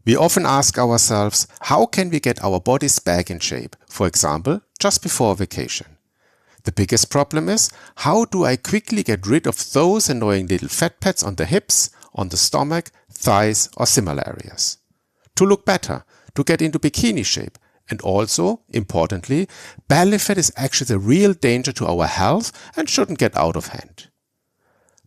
We often ask ourselves, how can we get our bodies back in shape? For example, just before vacation. The biggest problem is, how do I quickly get rid of those annoying little fat pads on the hips, on the stomach, thighs or similar areas? To look better, to get into bikini shape, and also, importantly, belly fat is actually the real danger to our health and shouldn't get out of hand.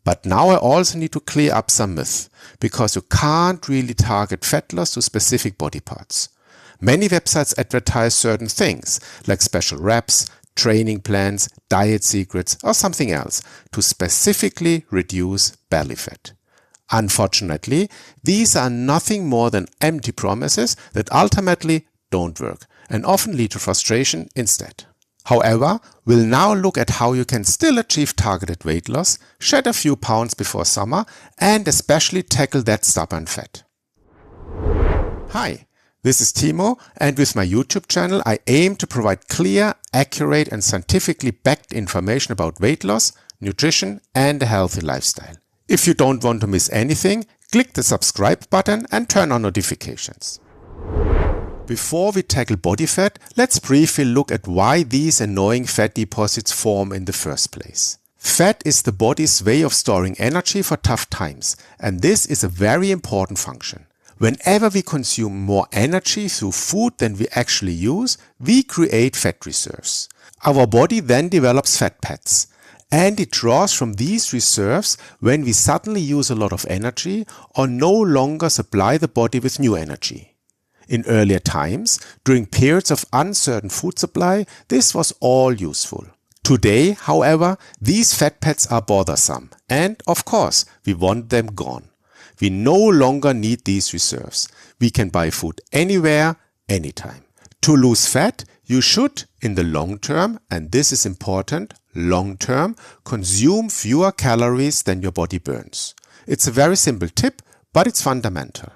But now I also need to clear up some myths, because you can't really target fat loss to specific body parts. Many websites advertise certain things, like special reps, training plans, diet secrets or something else to specifically reduce belly fat. Unfortunately, these are nothing more than empty promises that ultimately don't work and often lead to frustration instead. However, we'll now look at how you can still achieve targeted weight loss, shed a few pounds before summer, and especially tackle that stubborn fat. Hi, this is Timo, and with my YouTube channel I aim to provide clear, accurate and scientifically backed information about weight loss, nutrition and a healthy lifestyle. If you don't want to miss anything, click the subscribe button and turn on notifications. Before we tackle body fat, let's briefly look at why these annoying fat deposits form in the first place. Fat is the body's way of storing energy for tough times, and this is a very important function. Whenever we consume more energy through food than we actually use, we create fat reserves. Our body then develops fat pads, and it draws from these reserves when we suddenly use a lot of energy or no longer supply the body with new energy. In earlier times, during periods of uncertain food supply, this was all useful. Today, however, these fat pads are bothersome and, of course, we want them gone. We no longer need these reserves. We can buy food anywhere, anytime. To lose fat, you should, in the long term, and this is important, long term, consume fewer calories than your body burns. It's a very simple tip, but it's fundamental.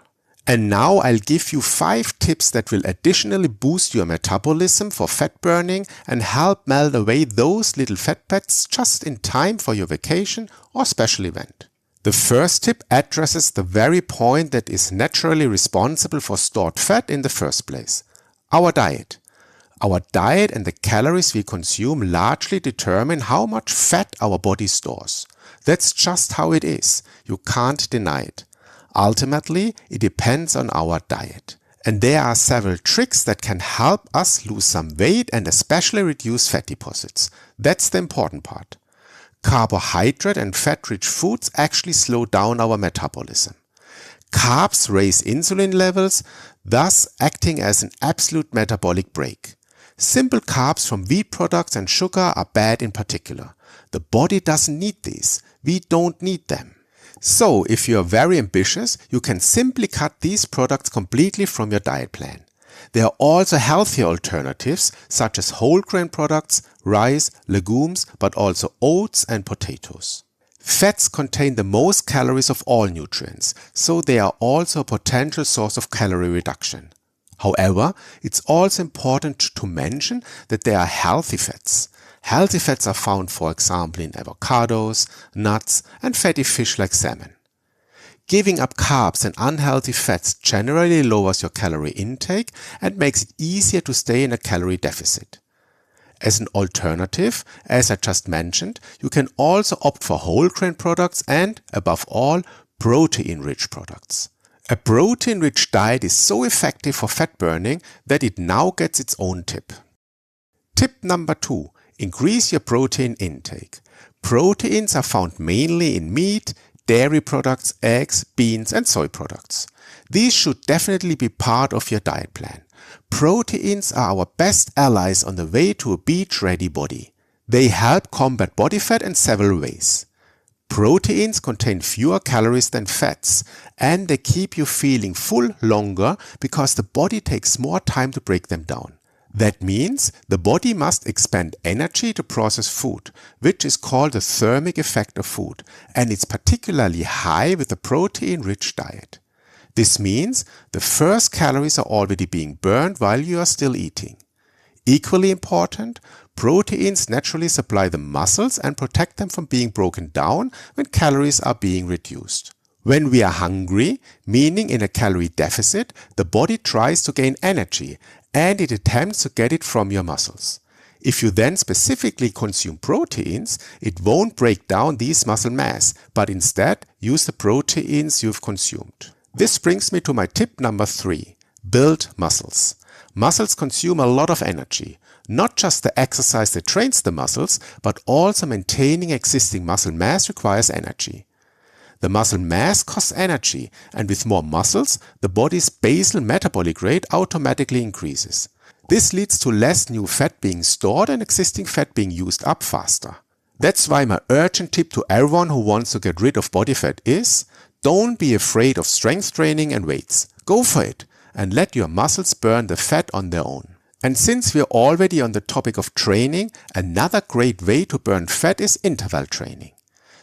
And now I'll give you 5 tips that will additionally boost your metabolism for fat burning and help melt away those little fat pads just in time for your vacation or special event. The first tip addresses the very point that is naturally responsible for stored fat in the first place: our diet. Our diet and the calories we consume largely determine how much fat our body stores. That's just how it is. You can't deny it. Ultimately, it depends on our diet. And there are several tricks that can help us lose some weight and especially reduce fat deposits. That's the important part. Carbohydrate and fat-rich foods actually slow down our metabolism. Carbs raise insulin levels, thus acting as an absolute metabolic brake. Simple carbs from wheat products and sugar are bad in particular. The body doesn't need these. We don't need them. So, if you are very ambitious, you can simply cut these products completely from your diet plan. There are also healthier alternatives such as whole grain products, rice, legumes, but also oats and potatoes. Fats contain the most calories of all nutrients, so they are also a potential source of calorie reduction. However, it's also important to mention that there are healthy fats. Healthy fats are found, for example, in avocados, nuts and fatty fish like salmon. Giving up carbs and unhealthy fats generally lowers your calorie intake and makes it easier to stay in a calorie deficit. As an alternative, as I just mentioned, you can also opt for whole grain products and, above all, protein-rich products. A protein-rich diet is so effective for fat burning that it now gets its own tip. Tip number 2. Increase your protein intake. Proteins are found mainly in meat, dairy products, eggs, beans and soy products. These should definitely be part of your diet plan. Proteins are our best allies on the way to a beach-ready body. They help combat body fat in several ways. Proteins contain fewer calories than fats, and they keep you feeling full longer because the body takes more time to break them down. That means the body must expend energy to process food, which is called the thermic effect of food, and it's particularly high with a protein-rich diet. This means the first calories are already being burned while you are still eating. Equally important, proteins naturally supply the muscles and protect them from being broken down when calories are being reduced. When we are hungry, meaning in a calorie deficit, the body tries to gain energy and it attempts to get it from your muscles. If you then specifically consume proteins, it won't break down these muscle mass, but instead use the proteins you've consumed. This brings me to my tip number 3. Build muscles. Muscles consume a lot of energy. Not just the exercise that trains the muscles, but also maintaining existing muscle mass requires energy. The muscle mass costs energy, and with more muscles, the body's basal metabolic rate automatically increases. This leads to less new fat being stored and existing fat being used up faster. That's why my urgent tip to everyone who wants to get rid of body fat is, don't be afraid of strength training and weights. Go for it and let your muscles burn the fat on their own. And since we're already on the topic of training, another great way to burn fat is interval training.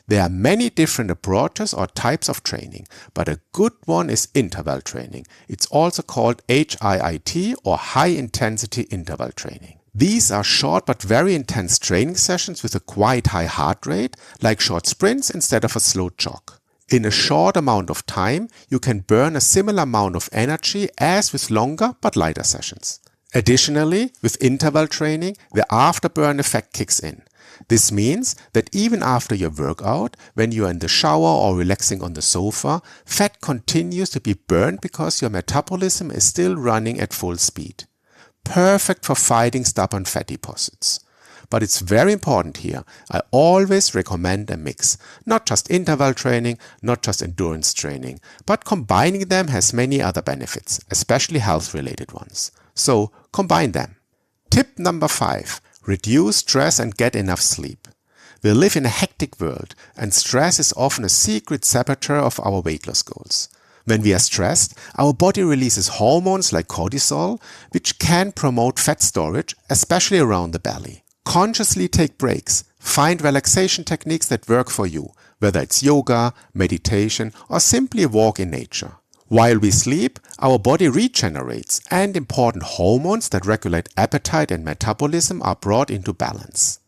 There are many different approaches or types of training, but a good one is interval training. It's also called HIIT or high intensity interval training. These are short but very intense training sessions with a quite high heart rate, like short sprints instead of a slow jog. In a short amount of time, you can burn a similar amount of energy as with longer but lighter sessions. Additionally, with interval training, the afterburn effect kicks in. This means that even after your workout, when you are in the shower or relaxing on the sofa, fat continues to be burned because your metabolism is still running at full speed. Perfect for fighting stubborn fat deposits. But it's very important here. I always recommend a mix. Not just interval training, not just endurance training, but combining them has many other benefits, especially health-related ones. So combine them. Tip number 5. Reduce stress and get enough sleep. We live in a hectic world, and stress is often a secret saboteur of our weight loss goals. When we are stressed, our body releases hormones like cortisol, which can promote fat storage, especially around the belly. Consciously take breaks. Find relaxation techniques that work for you, whether it's yoga, meditation, or simply a walk in nature. While we sleep, our body regenerates and important hormones that regulate appetite and metabolism are brought into balance.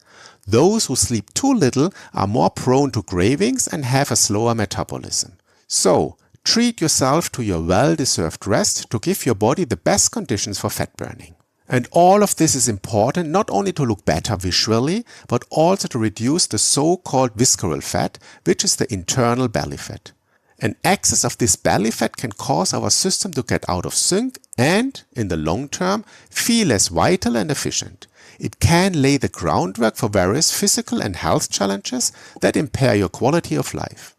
Those who sleep too little are more prone to cravings and have a slower metabolism. So, treat yourself to your well-deserved rest to give your body the best conditions for fat burning. And all of this is important not only to look better visually, but also to reduce the so-called visceral fat, which is the internal belly fat. An excess of this belly fat can cause our system to get out of sync and, in the long term, feel less vital and efficient. It can lay the groundwork for various physical and health challenges that impair your quality of life.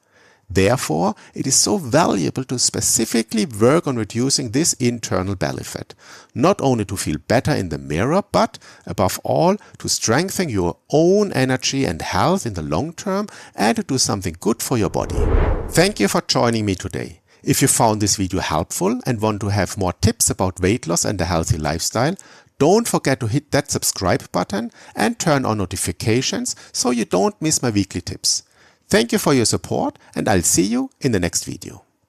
Therefore, it is so valuable to specifically work on reducing this internal belly fat, not only to feel better in the mirror, but, above all, to strengthen your own energy and health in the long term and to do something good for your body. Thank you for joining me today. If you found this video helpful and want to have more tips about weight loss and a healthy lifestyle, don't forget to hit that subscribe button and turn on notifications so you don't miss my weekly tips. Thank you for your support, and I'll see you in the next video.